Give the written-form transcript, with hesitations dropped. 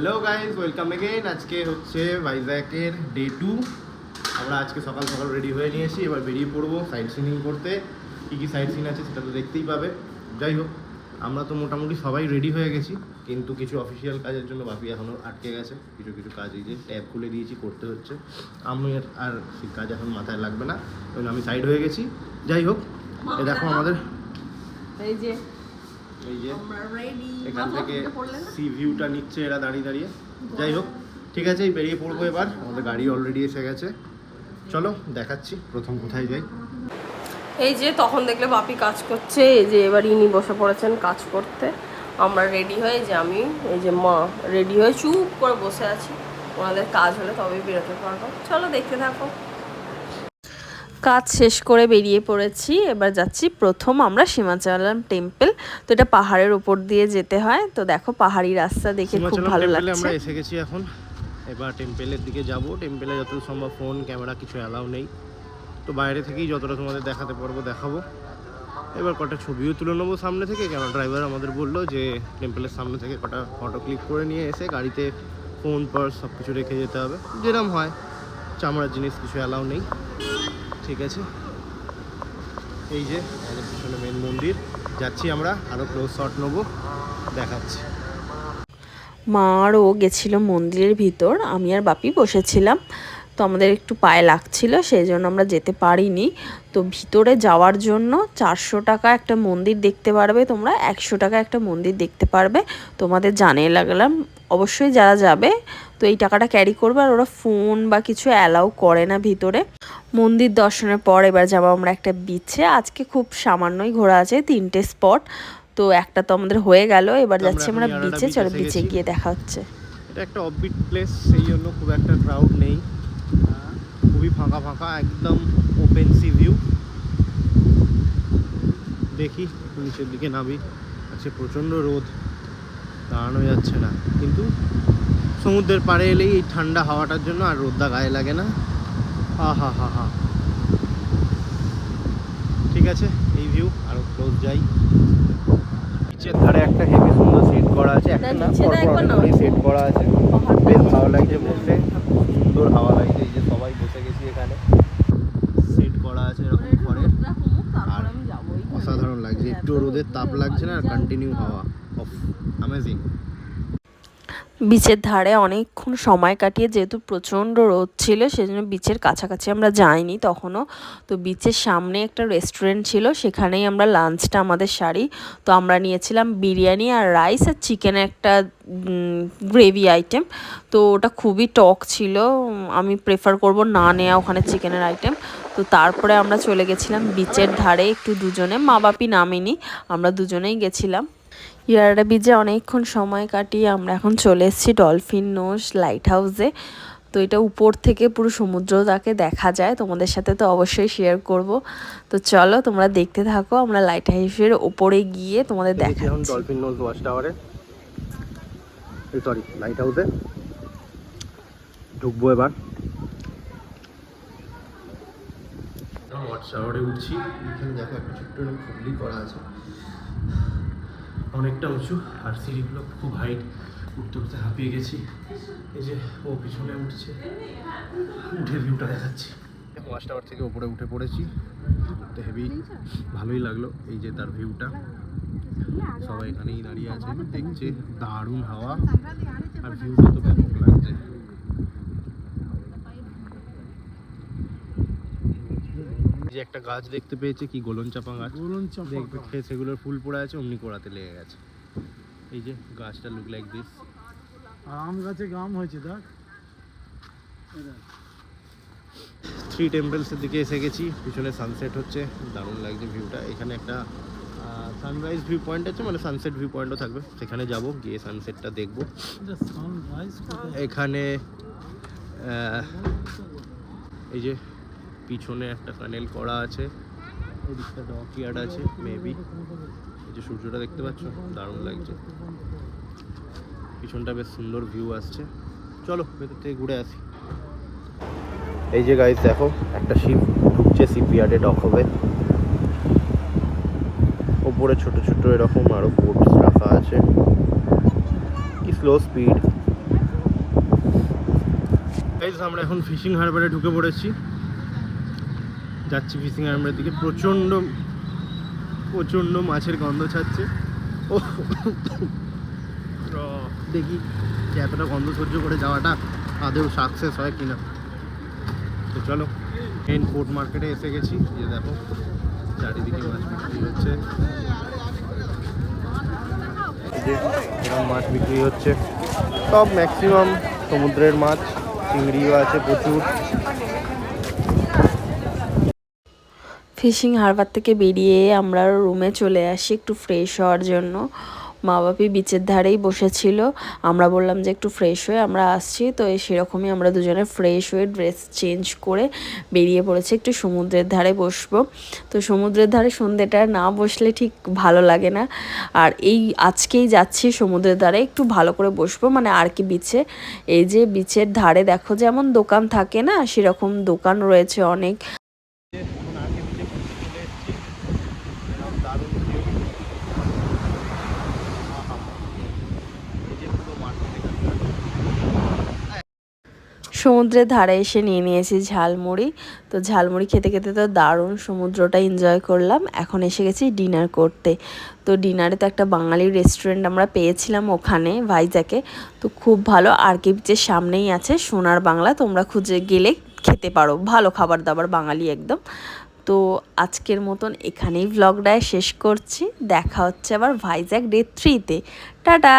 Hello guys, welcome again. আজকে হচ্ছে ভাইজ্যাকের day 2। আমরা আজকে সকাল সকাল রেডি হয়ে নিয়েছি, এবার বেরিয়ে পড়বো সাইট সিনিং করতে। কী কী সাইট সিন আছে সেটা তো দেখতেই পাবে। যাই হোক, আমরা তো মোটামুটি সবাই রেডি হয়ে গেছি, কিন্তু কিছু অফিসিয়াল কাজের জন্য বাপি এখনও আটকে গেছে। কিছু কিছু কাজ এই যে ট্যাব খুলে দিয়েছি, করতে হচ্ছে। আমি আর সেই কাজ এখন মাথায় লাগবে না, কারণ আমি সাইড হয়ে গেছি। যাই হোক, এ দেখো আমাদের এই যে এখান থেকে সি ভিউটা নিচ্ছে এরা দাঁড়িয়ে দাঁড়িয়ে। যাই হোক, ঠিক আছে, বেরিয়ে পড়বো এবার। আমাদের গাড়ি অলরেডি এসে গেছে, চলো দেখাচ্ছি প্রথম কোথায় যাই। এই যে তখন দেখলে বাপি কাজ করছে, এই যে এবার ইনি বসে পড়েছেন কাজ করতে। আমরা রেডি হয়ে যে আমি এই যে মা রেডি হয়ে চুপ করে বসে আছি, ওনাদের কাজ হলে তবেই বেরোতে পারবো। চলো দেখতে থাকো। কাজ শেষ করে বেরিয়ে পড়েছি, এবার যাচ্ছি প্রথম আমরা সীমাচলম টেম্পল। তো এটা পাহাড়ের উপর দিয়ে যেতে হয়, তো দেখো পাহাড়ি রাস্তা দেখে খুব ভালো লাগছে। আমরা এসে গেছি এখন, এবার টেম্পলের দিকে যাব। টেম্পলে যতদূর সম্ভব ফোন ক্যামেরা কিছু অ্যালাউ নেই, তো বাইরে থেকেই যতটা তোমাদের দেখাতে পারবো দেখাবো। এবার কটা ছবিও তুলে নেবো সামনে থেকে। ক্যামেরা ড্রাইভার আমাদের বললো যে টেম্পলের সামনে থেকে কটা ফটো ক্লিক করে নিয়ে এসে গাড়িতে ফোন পার্স সব কিছু রেখে যেতে হবে, যেরকম হয়। চামড়ার জিনিস কিছু অ্যালাউ নেই, ঠিক আছে। এই যে আমাদের পিছনে মেন মন্দির, যাচ্ছি আমরা, আরও ক্লোজ শট নেবো, দেখাচ্ছি। মা আরও গেছিল মন্দিরের ভিতর, আমি আর বাপি বসেছিলাম। তো আমাদের একটু পায়ে লাগছিল, সেই জন্য আমরা যেতে পারিনি। তো ভিতরে যাওয়ার জন্য 400 টাকা একটা মন্দির দেখতে পারবে তোমরা, 100 টাকা একটা মন্দির দেখতে পারবে। তোমাদের জানিয়ে লাগলাম, অবশ্যই যারা যাবে তো এই টাকাটা ক্যারি করবে। আর ওরা ফোন বা কিছু অ্যালাউ করে না ভিতরে। মন্দির দর্শনের পর এবার যাবো আমরা একটা বিচে। আজকে খুব সামান্যই ঘোরা আছে, 3টে স্পট। তো একটা তো আমাদের হয়ে গেল, এবার যাচ্ছি আমরা বিচে। চলো বিচে গিয়ে দেখা হচ্ছে। এটা একটা অফবিট প্লেস, সেই জন্য খুব একটা ক্রাউড নেই, খুবই ফাঁকা ফাঁকা, একদম ওপেন সি ভিউ। দেখি নিচের দিকে নামি, আজকে প্রচণ্ড রোদ, দাঁড়ানো যাচ্ছে না। কিন্তু সমুদ্রের পাড়ে এলেই এই ঠান্ডা হাওয়াটার জন্য আর রোদটা গায়ে লাগে না। হা হা হা হা, ঠিক আছে। এই ভিউ, আরও ক্লোজ যাই। নিচের ধারে একটা হেভি সুন্দর সেট করা আছে, একটা না অনেকগুলোই সেট করা আছে, বেশ ভালো লাগছে বসে, সুন্দর হাওয়া লাগছে। এই যে সবাই বসে গেছি এখানে, সেট করা আছে এরকম ঘরের, আর অসাধারণ লাগছে। একটু রোদের তাপ লাগছে না, আর কন্টিনিউ হাওয়া, অফ অ্যামেজিং। বিচের ধারে অনেকক্ষণ সময় কাটিয়ে, যেহেতু প্রচণ্ড রোদ ছিল সেজন্য বিচের কাছাকাছি আমরা যাইনি তখনও। তো বিচের সামনে একটা রেস্টুরেন্ট ছিল, সেখানেই আমরা লাঞ্চটা আমাদের সারি। তো আমরা নিয়েছিলাম বিরিয়ানি আর রাইস আর চিকেনের একটা গ্রেভি আইটেম। তো ওটা খুবই টক ছিল, আমি প্রেফার করব না নেওয়া ওখানে চিকেনের আইটেম। তো তারপরে আমরা চলে গেছিলাম বিচের ধারে একটু দুজনে, মা বাপি নামিনি, আমরা দুজনেই গেছিলাম। ইয়ারডা বিচে অনেকক্ষণ সময় কাটিয়ে আমরা এখন চলে এসেছি ডলফিন নোজ লাইট হাউসে। তো এটা উপর থেকে পুরো সমুদ্রটাকে দেখা যায়, তোমাদের সাথে তো অবশ্যই শেয়ার করব। তো চলো তোমরা দেখতে থাকো, আমরা লাইট হাউসের ওপরে গিয়ে তোমাদের দেখাচ্ছি। ডলফিন নোজ ওয়াচ টাওয়ারে, সরি লাইট হাউসে ঢুকবো এবার। ওয়াচ টাওয়ারে উঠছি, এখানে দেখো একটা ছোট্ট ফুলি করা আছে, অনেকটা উঁচু, আর সিঁড়িগুলো খুব হাইট, উঠতে উঠতে হাঁপিয়ে গেছি। এই যে ও পিছনে উঠছে, উঠে ভিউটা দেখাচ্ছি। ওয়াচ টাওয়ার থেকে উপরে উঠে পড়েছি, তো হেভি ভালোই লাগলো। এই যে তার ভিউটা, সবাই এখানেই দাঁড়িয়ে আছে দেখছে, দারুণ হাওয়া, আর ভিউটা তো ব্যাপক লাগছে। যে একটা গাছ দেখতে পেয়েছে, কি গোলন চাপা গাছ, দেখবে সেগুলোর ফুল পড়ে আছে, অমনি কোড়াতে লেগে গেছে। এই যে গাছটা লুক লাইক দিস, আম গাছে গাম হয়েছে। দেখ 3 টেম্পলসের দিকে এসে গেছি, পিছনে সানসেট হচ্ছে, দারুণ লাগছে ভিউটা। এখানে একটা সানরাইজ ভিউ পয়েন্ট আছে, মানে সানসেট ভিউ পয়েন্টও থাকবে, সেখানে যাব, গিয়ে সানসেটটা দেখবো। এখানে এই যে পিছনে একটা প্যানেল করা আছে, এদিকটা ডকইয়ার্ড আছে মেবি। এই যে সূর্যটা দেখতে পাচ্ছ, দারুণ লাগছে, পিছনটা বেশ সুন্দর ভিউ আসছে। চলো ভেতর থেকে ঘুরে আসি। এই যে গাইস দেখো, একটা শিপ ঢুকছে শিপইয়ার্ডে, ডক হবে। ওপরে ছোট ছোট এরকম আরো বোটস রাখা আছে, কি স্লো স্পিড, গাইস আমরা এখন ফিশিং হারবারে ঢুকে পড়েছি, যাচ্ছি ফিশিং হারবারের দিকে। প্রচণ্ড প্রচণ্ড মাছের গন্ধ ছাড়ছে। ও দেখি যে এতটা গন্ধ সহ্য করে যাওয়াটা আদৌ সাকসেস হয় কিনা। তো চলো, মেন পোর্ট মার্কেটে এসে গেছি। যে দেখো চারিদিকে মাছ বিক্রি হচ্ছে, এরকম মাছ বিক্রি হচ্ছে সব ম্যাক্সিমাম সমুদ্রের মাছ, চিংড়িও আছে প্রচুর। ফিশিং হারবার থেকে বেরিয়ে আমরা রুমে চলে আসি একটু ফ্রেশ হওয়ার জন্য। মা বাপি বিচের ধারেই বসেছিল, আমরা বললাম যে একটু ফ্রেশ হয়ে আমরা আসছি। তো সেরকমই আমরা দুজনে ফ্রেশ হয়ে ড্রেস চেঞ্জ করে বেরিয়ে পড়েছি, একটু সমুদ্রের ধারে বসবো। তো সমুদ্রের ধারে সন্ধ্যেটা না বসলে ঠিক ভালো লাগে না, আর এই আজকেই যাচ্ছি সমুদ্রের ধারে একটু ভালো করে বসবো, মানে আর কি বিচে। এই যে বিচের ধারে দেখো যেমন দোকান থাকে না, সেরকম দোকান রয়েছে অনেক। সমুদ্রের ধারে এসে নিয়ে নিয়েছি ঝালমুড়ি। তো ঝালমুড়ি খেতে খেতে তো দারুণ সমুদ্রটা এনজয় করলাম। এখন এসে গেছি ডিনার করতে। তো ডিনারে তো একটা বাঙালি রেস্টুরেন্ট আমরা পেয়েছিলাম ওখানে ভাইজ্যাকে, তো খুব ভালো। আর কে বিচের সামনেই আছে সোনার বাংলা, তোমরা খুঁজে গেলে খেতে পারো, ভালো খাবার দাবার বাঙালি একদম। তো আজকের মতন এখানেই ভ্লগটা শেষ করছি, দেখা হচ্ছে আবার ভাইজ্যাক ডে 3-তে। টাটা।